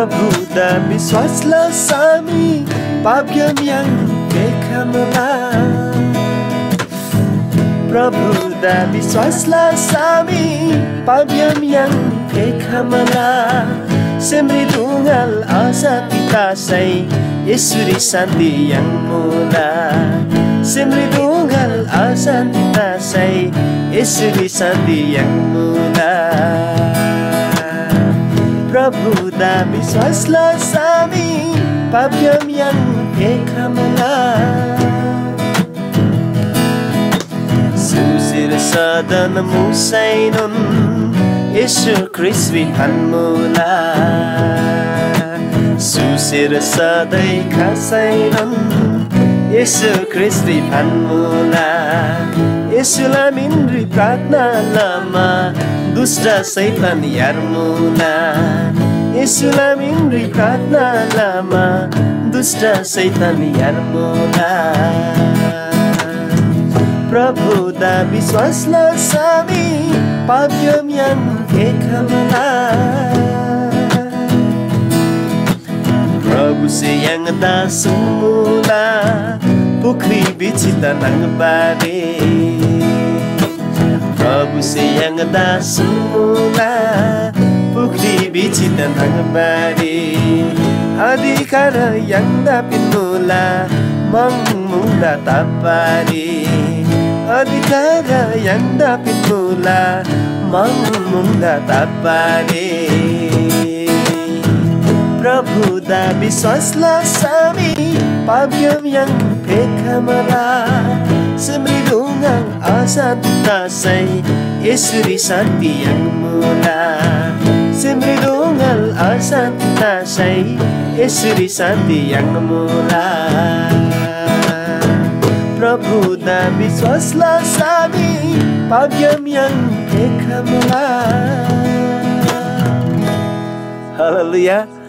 Prabhuda विश्वासला Sami पाप्यम yang देखामला Prabhuda विश्वासला Sami पाप्यम yang देखामला Semri tunggal asa kita say Yesuri santi yang mula Semri tunggal asa kita say Yesuri santi yang mula Prabhuda विश्वासला Sami पाप्यम yang देखामला Susir sadana musainon Yesu Kristus hanmula Susir sadai kasainon Yesu Kristus hanmula Yesu lamindri pratna lama Dusta saitan yarmula Yesu lamindri pratna lama Dusta saitan yarmula Prabhuda विश्वासला Sami पाप्यम yang देखामला Prabhu se yang dah semula Pukri bicita nang bade Prabhu se yang dah semula Pukri bicita nang bade Adhikara yang dapat mula Mangmula tapade Adhikara yang dapat mula Mangmula tapade Prabhuda विश्वासला Sami पाप्यम yang देखामला Semri tunggal asa kita say Yesuri santi yang mula Semri tunggal asa kita say Yesuri santi yang mula Prabhuda विश्वासला Sami पाप्यम yang देखामला Haleluya.